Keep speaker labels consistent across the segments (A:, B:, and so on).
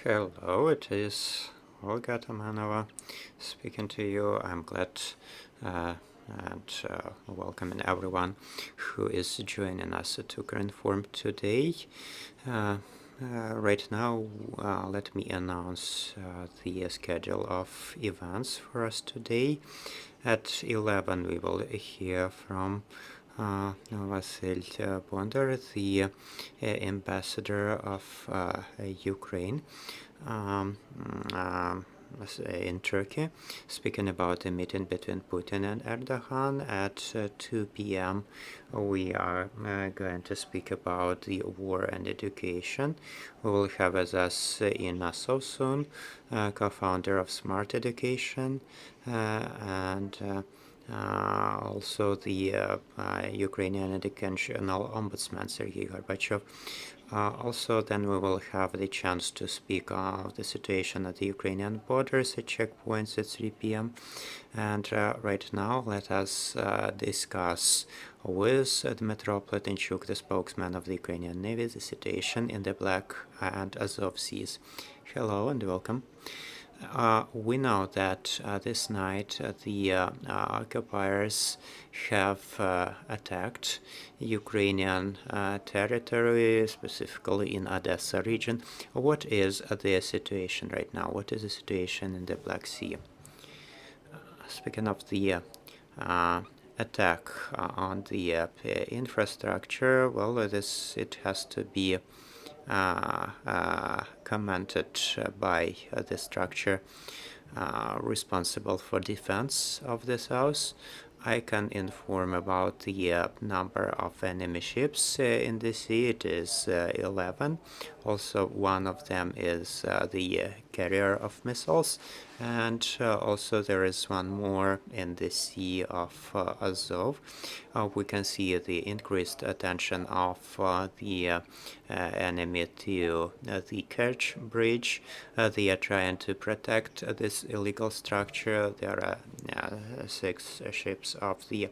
A: Hello, it is Olga Tamanova speaking to you. I'm glad and welcoming everyone who is joining us at Ukrinform today. Right now, let me announce the schedule of events for us today. At 11 we will hear from Vasil Bondar, the ambassador of Ukraine in Turkey, speaking about a meeting between Putin and Erdogan. At 2 p.m. we are going to speak about the war and education. We will have with us in Azov soon, co-founder of Smart Education, and also the Ukrainian educational ombudsman Sergei Gorbachev. Also, then we will have the chance to speak of the situation at the Ukrainian borders at checkpoints at 3 p.m. And right now, let us discuss with Dmytro Pletenchuk, the spokesman of the Ukrainian Navy, the situation in the Black and Azov seas. Hello and welcome. We know that this night the occupiers have attacked Ukrainian territory, specifically in Odessa region. What is the situation right now? What is the situation in the Black Sea? Speaking of the attack on the infrastructure, well, it has to be commented by the structure responsible for defense of this house. I can inform about the number of enemy ships in the sea. It is 11. Also, one of them is the carrier of missiles, and also there is one more in the Sea of Azov. We can see the increased attention of the enemy to the Kerch bridge. They are trying to protect this illegal structure. There are 6 ships of the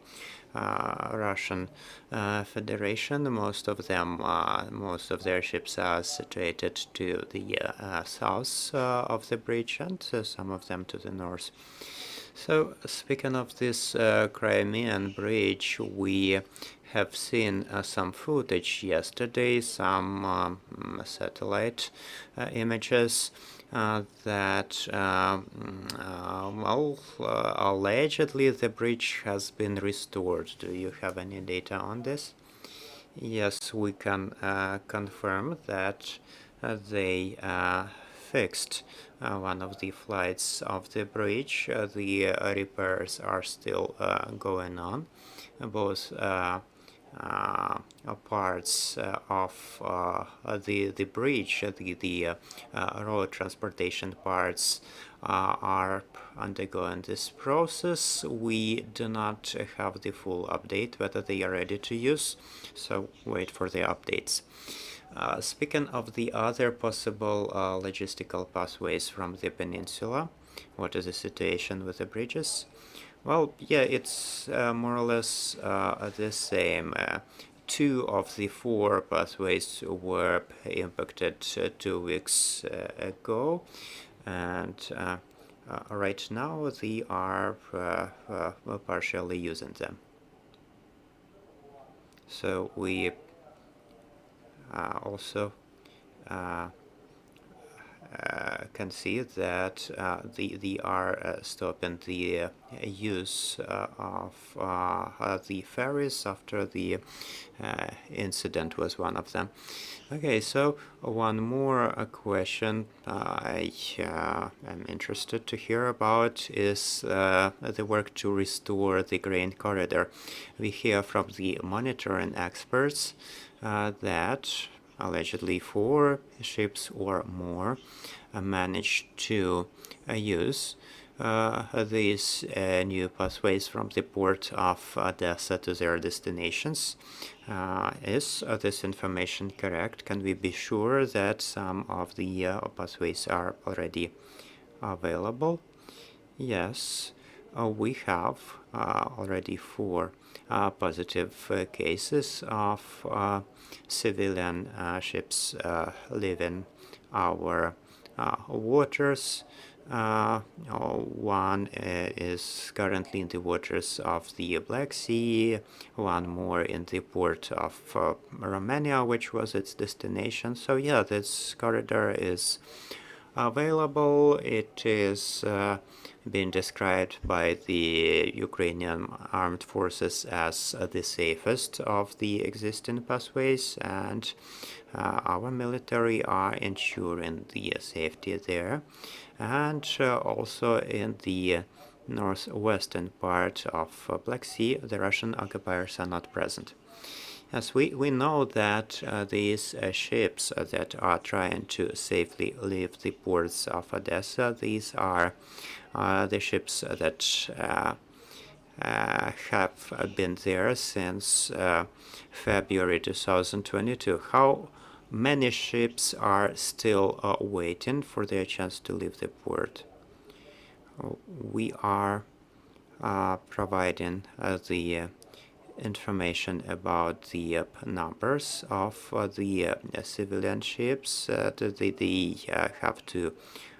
A: Russian Federation. Most of their ships are situated to the south of the bridge, and some of them to the north. So, speaking of this Crimean bridge, we have seen some footage yesterday, some satellite images that, allegedly the bridge has been restored. Do you have any data on this? Yes, we can confirm that they fixed one of the flights of the bridge. The repairs are still going on. Both parts of the bridge, the road transportation parts, are undergoing this process. We do not have the full update whether they are ready to use, so wait for the updates. Speaking of the other possible logistical pathways from the peninsula, what is the situation with the bridges? Well, yeah, it's more or less the same. 2 of the 4 pathways were impacted 2 weeks ago, and right now they are partially using them. So we also can see that they are stopping the use of the ferries after the incident was one of them. Okay, so one more question I am interested to hear about is the work to restore the grain corridor. We hear from the monitoring experts that allegedly 4 ships or more managed to use these new pathways from the port of Odessa to their destinations. Is this information correct? Can we be sure that some of the pathways are already available? Yes, we have already 4 positive cases of civilian ships leaving our waters. One is currently in the waters of the Black Sea, one more in the port of Romania, which was its destination. So yeah, this corridor is available. It is being described by the Ukrainian armed forces as the safest of the existing pathways, and our military are ensuring the safety there. And also in the northwestern part of Black Sea, the Russian occupiers are not present. Yes, we know that these ships that are trying to safely leave the ports of Odessa, these are the ships that have been there since February 2022. How many ships are still waiting for their chance to leave the port? We are providing the information about the numbers of the civilian ships that they have to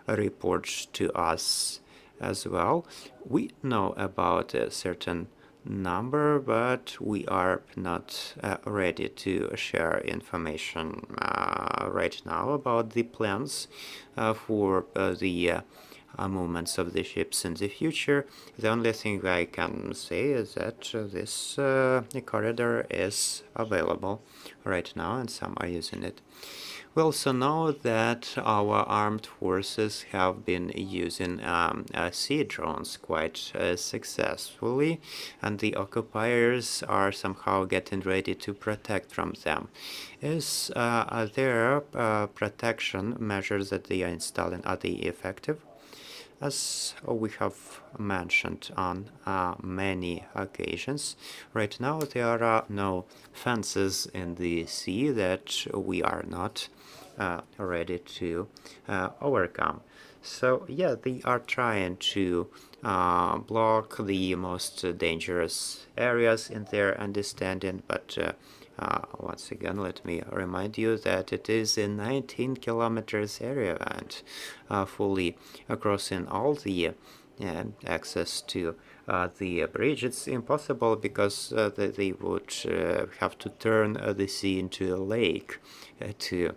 A: report to us as well. We know about a certain number, but we are not ready to share information right now about the plans for the movements of the ships in the future. The only thing I can say is that this corridor is available right now, and some are using it. We also know that our armed forces have been using sea drones quite successfully, and the occupiers are somehow getting ready to protect from them. Is their protection measures that they are installing, are they effective? As we have mentioned on many occasions, right now there are no fences in the sea that we are not ready to overcome. So yeah, they are trying to block the most dangerous areas in their understanding, but once again, let me remind you that it is a 19 kilometers area, and fully crossing all the access to the bridge, it's impossible, because they would have to turn the sea into a lake to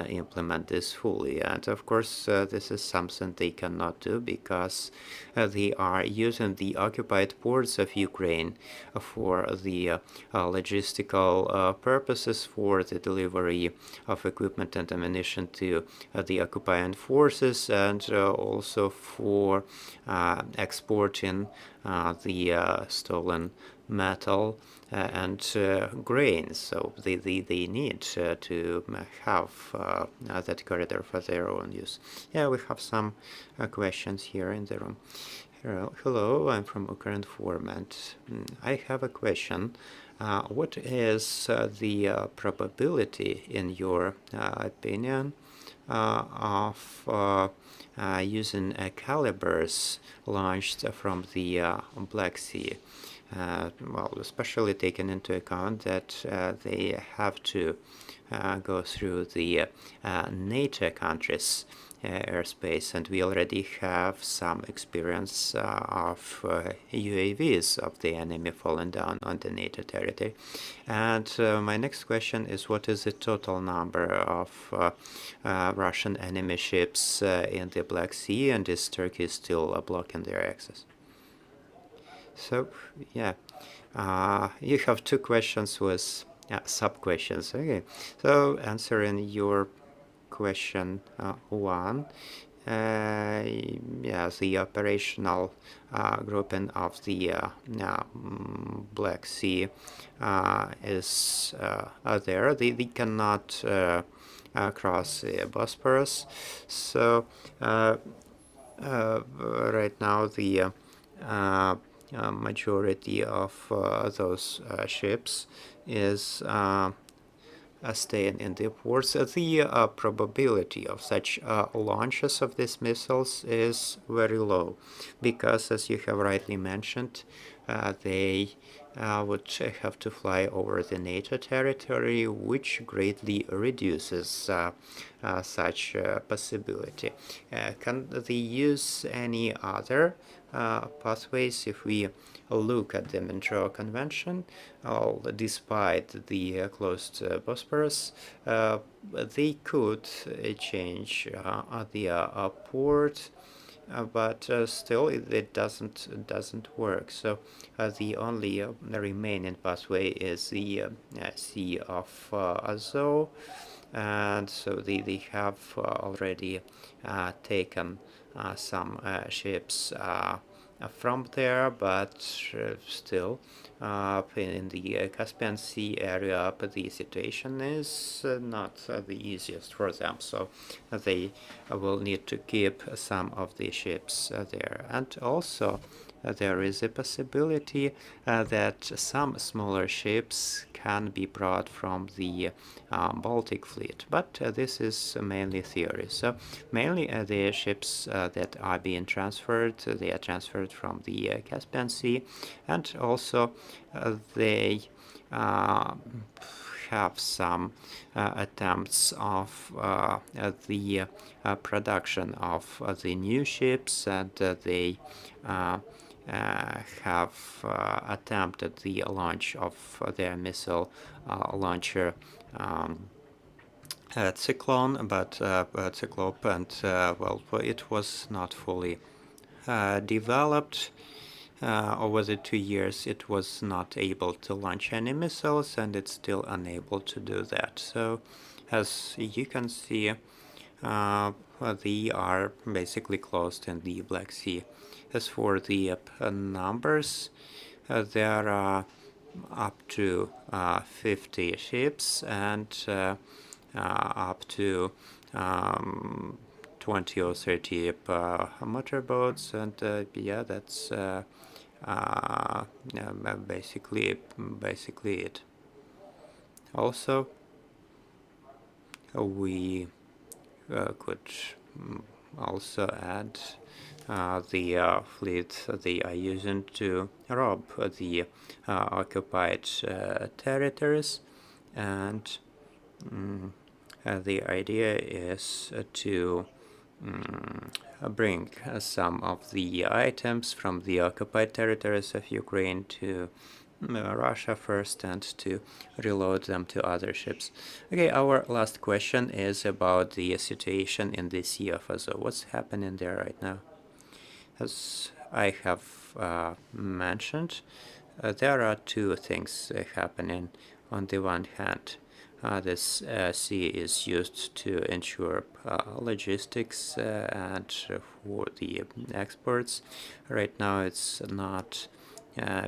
A: implement this fully. And of course, this is something they cannot do, because they are using the occupied ports of Ukraine for the logistical purposes, for the delivery of equipment and ammunition to the occupying forces, and also for exporting the stolen metal and grains. So they need to have that corridor for their own use. Yeah, we have some questions here in the room. Hello, I'm from Ukrinform, and I have a question. What is the probability, in your opinion, of using calibers launched from the Black Sea? Well, especially taking into account that they have to go through the NATO countries' airspace, and we already have some experience of UAVs of the enemy falling down on the NATO territory. And my next question is, what is the total number of Russian enemy ships in the Black Sea, and is Turkey still blocking their access? So, yeah, you have two questions with sub-questions. Okay, so answering your question one, yeah, the operational grouping of the Black Sea is there. They cannot cross the Bosporus. So right now the majority of those ships is staying in the ports. The probability of such launches of these missiles is very low, because, as you have rightly mentioned, they would have to fly over the NATO territory, which greatly reduces such possibility. Can they use any other pathways? If we look at the Dmytro Convention, despite the closed Bosporus, they could change the port, but still it doesn't work. So the only remaining pathway is the Sea of Azov, and so they have already taken some ships from there, but still in the Caspian Sea area the situation is not the easiest for them, so they will need to keep some of the ships there. And also there is a possibility that some smaller ships can be brought from the Baltic fleet, but this is mainly theory. So mainly the ships that are being transferred, they are transferred from the Caspian Sea, and also they have some attempts of the production of the new ships, and they have attempted the launch of their missile launcher Cyclone, but Cyclope, and well, it was not fully developed. Over the 2 years it was not able to launch any missiles, and it's still unable to do that. So as you can see, they are basically closed in the Black Sea. As for the numbers, there are up to 50 ships and up to 20 or 30 motorboats, and yeah, that's basically it. Also, we could also add the fleet they are using to rob the occupied territories, and the idea is to bring some of the items from the occupied territories of Ukraine to Russia first, and to reload them to other ships. Okay, our last question is about the situation in the Sea of Azov. What's happening there right now? As I have mentioned, there are two things happening. On the one hand, this sea is used to ensure logistics and for the exports. Right now it's not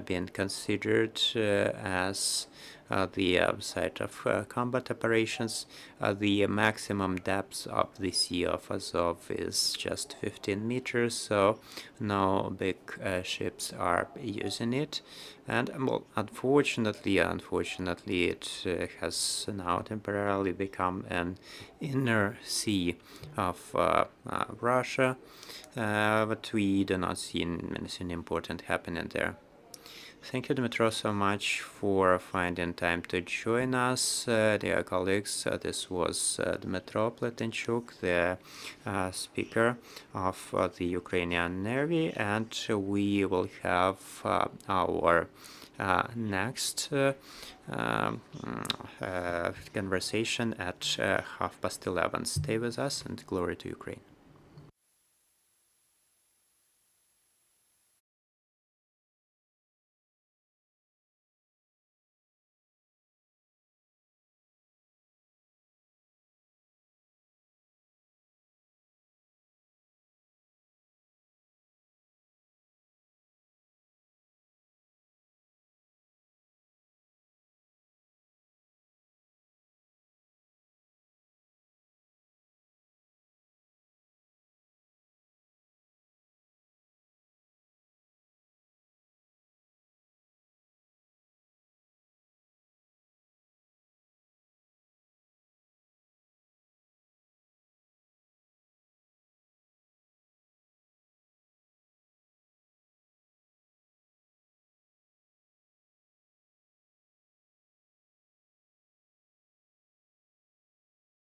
A: being considered as the site of combat operations. The maximum depth of the Sea of Azov is just 15 meters, so no big ships are using it. And well, unfortunately it has now temporarily become an inner sea of Russia, but we do not see anything important happening there. Thank you, Dmytro, so much for finding time to join us, dear colleagues. This was Dmytro Pletenchuk, the speaker of the Ukrainian Navy, and we will have our next conversation at 11:30. Stay with us, and glory to Ukraine.